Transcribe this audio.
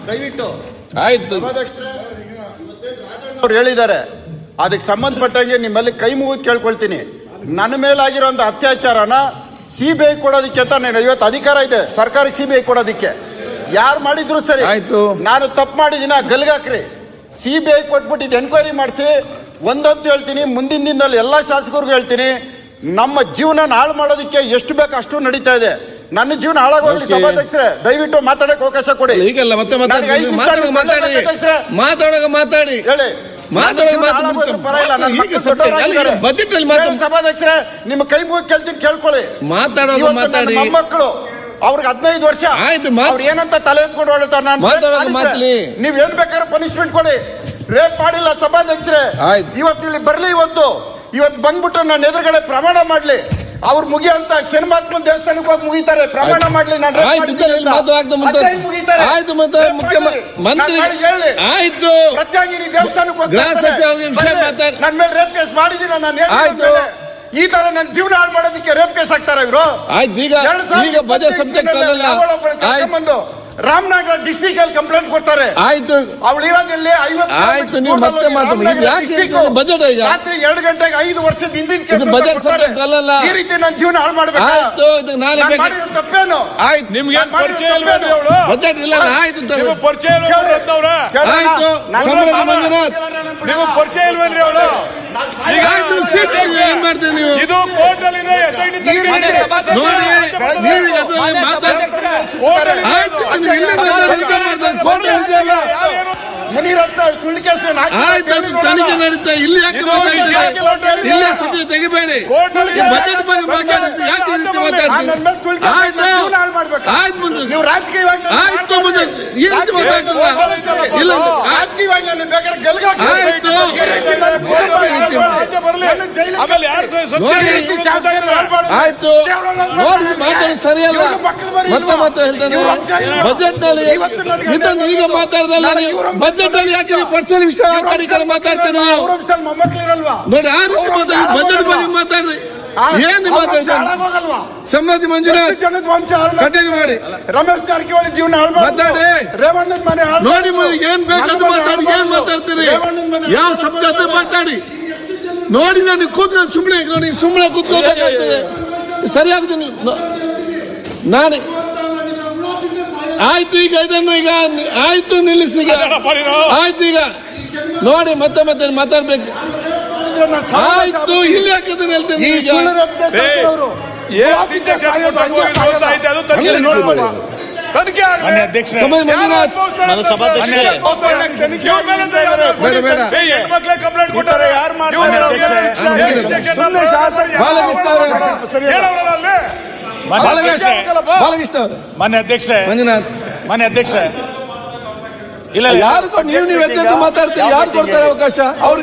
ದಯವಿಟ್ಟು ಆಯ್ತು. ಅವ್ರು ಹೇಳಿದ್ದಾರೆ, ಅದಕ್ಕೆ ಸಂಬಂಧಪಟ್ಟಂಗೆ ನಿಮ್ಮಲ್ಲಿ ಕೈ ಮುಗಿದು ಕೇಳ್ಕೊಳ್ತೀನಿ. ನನ್ನ ಮೇಲಾಗಿರುವಂತ ಅತ್ಯಾಚಾರನ ಸಿಬಿಐ ಕೊಡೋದಕ್ಕೆ ಅಂತ ನಾನು ಇವತ್ತು ಅಧಿಕಾರ ಇದೆ ಸರ್ಕಾರಕ್ಕೆ ಸಿಬಿಐ ಕೊಡೋದಕ್ಕೆ. ಯಾರು ಮಾಡಿದ್ರು ಸರಿ, ಆಯ್ತು. ನಾನು ತಪ್ಪು ಮಾಡಿದಿನ ಗಲ್ಗಾಕ್ರಿ, ಸಿಬಿಐ ಕೊಟ್ಬಿಟ್ಟು ಎನ್ಕ್ವೈರಿ ಮಾಡಿಸಿ. ಒಂದಂತೂ ಹೇಳ್ತೀನಿ, ಮುಂದಿನ ದಿನದಲ್ಲಿ ಎಲ್ಲಾ ಶಾಸಕರಿಗೂ ಹೇಳ್ತೀನಿ, ನಮ್ಮ ಜೀವನ ಹಾಳು ಮಾಡೋದಕ್ಕೆ ಎಷ್ಟು ಬೇಕು ಅಷ್ಟು ನಡೀತಾ ಇದೆ. ನನ್ನ ಜೀವನ ಹಾಳಾಗೋಗ್ಲಿ. ಸಭಾಧ್ಯಕ್ಷರೇ ದಯವಿಟ್ಟು ಮಾತಾಡಕ್ಕೆ ಅವಕಾಶ ಕೊಡಿ. ಈಗಲ್ಲ ಮತ್ತೆ ಮಾತಾಡಿ ಹೇಳಿ ಬಜೆಟ್ ಅಲ್ಲಿ ಸಭಾಧ್ಯಕ್ಷರೇ ನಿಮ್ಮ ಕೈ ಮುಗಿ ಕೇಳ್ತೀನಿ, ಕೇಳ್ಕೊಳ್ಳಿ. ಮಾತಾಡಿ ಮೊಮ್ಮಕ್ಕಳು ಅವ್ರಿಗೆ 15 ವರ್ಷ ಆಯ್ತು. ಅವ್ರು ಏನಂತ ತಲೆ ಎತ್ಕೊಂಡು ಹೊರಡ್ತಾರೆ. ನೀವ್ ಏನ್ ಬೇಕಾದ್ರೆ ಪನಿಷ್ಮೆಂಟ್ ಕೊಡಿ. ರೇಪ್ ಮಾಡಿಲ್ಲ ಸಭಾಧ್ಯಕ್ಷರೇ, ಇವತ್ತು ಇಲ್ಲಿ ಬರ್ಲಿ. ಇವತ್ತು ಬಂದ್ಬಿಟ್ಟು ನನ್ನ ಎದುರುಗಡೆ ಪ್ರಮಾಣ ಮಾಡ್ಲಿ. ಅವ್ರು ಮುಗಿಯಂತ ಶನಿಮಾತ್ಮನ ದೇವಸ್ಥಾನಕ್ಕೆ ಹೋಗಿ ಮುಗಿತಾರೆ, ಪ್ರಮಾಣ ಮಾಡ್ಲಿ. ಆಯ್ತು. ಪ್ರತ್ಯಾಗಿರಿ ದೇವಸ್ಥಾನಕ್ಕೆ ಹೋಗಿ ನನ್ನ ಮೇಲೆ ರೇಪ್ ಕೇಸ್ ಮಾಡಿದೀನಿ. ನಾನು ಈ ತರ ನನ್ನ ಜೀವನ ಹಾಳು ಮಾಡೋದಕ್ಕೆ ರೇಪ್ ಕೇಸ್ ಹಾಕ್ತಾರೆ ಇವರು. ಈಗ ಬಜೆಟ್ ಸಬ್ಜೆಕ್ಟ್ ಬಂದು ರಾಮನಗರ ಡಿಸ್ಟ್ರಿಕ್ಟ್ ಅಲ್ಲಿ ಕಂಪ್ಲೇಂಟ್ ಕೊಡ್ತಾರೆ. ಆಯ್ತು. ಅವಳು ಇರೋದಿಲ್ಲಿ 50. ಆಯ್ತು, ನೀವು ಮತ್ತೆ ಬಜೆಟ್ ರಾತ್ರಿ 2 ಗಂಟೆಗೆ 5 ವರ್ಷದ ಹಿಂದಿನ ಬಜೆಟ್ ಸಬ್ಜೆಕ್ಟ್ ಅಲ್ಲ. ಈ ರೀತಿ ನನ್ನ ಜೀವನ ಹಾಳು ಮಾಡ್ಬೇಕು. ಆಯ್ತು, ನಾಳೆ ತಪ್ಪೇನು? ಆಯ್ತು. ನಿಮ್ಗೆ ಪರಿಚಯ ಬಜೆಟ್ ಇಲ್ಲ. ಆಯ್ತು, ಪರಿಚಯ ಆಯ್ತು. ಮಂಜುನಾಥ್ ನೀವು ಪರಿಚಯ ಇಲ್ವೇನ್ರಿ ಅವಳು? ಈಗ ಆಯ್ತು, ಸೀಟ್ ಏನ್ ಮಾಡ್ತೀರಿ ನೀವು? ಇದು ಕೋರ್ಟ್ ಅಲ್ಲಿ ನೋಡಿ, ನೀವೀಗ ಆಯ್ತು, ತನಿಖೆ ನಡೀತಾ. ಇಲ್ಲಿ ಯಾಕೆ ಇಲ್ಲೇ ಸದ್ಯ ತೆಗಿಬೇಡಿ. ಬಜೆಟ್ ಬಗ್ಗೆ ಮಾತಾಡ್ತೀವಿ, ಯಾಕೆ ಮಾತಾಡ್ತೀವಿ? ಆಯ್ತು, ಆಯ್ತು ಮುಂದೆ ಆಯ್ತು, ಮುಂದೆ ಈ ರೀತಿ ಮಾತಾಡ್ತದ ಇಲ್ಲ? ಆಯ್ತು, ಆಯ್ತು. ನೋಡಿ, ಮಾತಾಡಿ ಸರಿಯಲ್ಲ. ಮತ್ತೆ ಹೇಳ್ತಾನೆ ಬಜೆಟ್ ನಲ್ಲಿ ಇದನ್ನು ಈಗ ಮಾತಾಡ್ದಲ್ಲ. ಬಜೆಟ್ ಅಲ್ಲಿ ಯಾಕೆ ಪರ್ಸನಲ್ ವಿಷಯ ಮಾತಾಡ್ತೇನೆ ನೋಡಿ. ಆ ರೀತಿ ಮಾತಾಡಿ, ಬಜೆಟ್ ಬಗ್ಗೆ ಮಾತಾಡ್ರಿ. ಏನು ಮಾತಾಡ್ತಾರೆ? ಸಮ್ಮತಿ ಮಂಜುನಾಥ್ ಕಂಟಿನ್ಯೂ ಮಾಡಿ. ರಮೇಶ್ ಜಾರಕಿಹೊಳಿ ಜೀವನ ಮಾತಾಡಿ. ರೇವಣ್ಣನ ಮನೆ ನೋಡಿ, ಏನ್ ಬೇಕಂತ ಮಾತಾಡಿ. ಏನ್ ಮಾತಾಡ್ತೀರಿ? ಯಾವ ಶಬ್ದ ಮಾತಾಡಿ. ನೋಡಿ, ನಾನು ಕೂತ್ಕೊಂಡು ಸುಮ್ಮನೆ ಕೂತ್ಕೊಳ್ಬೇಕಾಗ್ತದೆ. ಸರಿಯಾಗುದಿಲ್ಲ. ನಾನು ಆಯ್ತು, ಈಗ ಇದನ್ನು ಈಗ ಆಯ್ತು, ನಿಲ್ಲಿಸಿಗ ಆಯ್ತು. ಈಗ ನೋಡಿ, ಮತ್ತೆ ಮಾತಾಡ್ಬೇಕು. ಆಯ್ತು, ಇಲ್ಲಿ ಹಾಕಿದ್ರೆ ಹೇಳ್ತೇನೆ. ಈಗ ತನಿಖೆ ಮಂಜುನಾಥ್ ಕಂಪ್ಲೇಂಟ್ ಕೊಟ್ಟಾರೆ. ಯಾರು ಬಾಲಕೃಷ್ಣ ಮಾನ್ಯ ಅಧ್ಯಕ್ಷರೇ, ಮಂಜುನಾಥ್ ಮಾನ್ಯ ಅಧ್ಯಕ್ಷರೇ, ಇಲ್ಲ, ಯಾರು ನೀವು ಎದ್ದು ಮಾತಾಡ್ತೀರಿ? ಯಾರು ಕೊಡ್ತಾರೆ ಅವಕಾಶ ಅವ್ರಿಗೆ?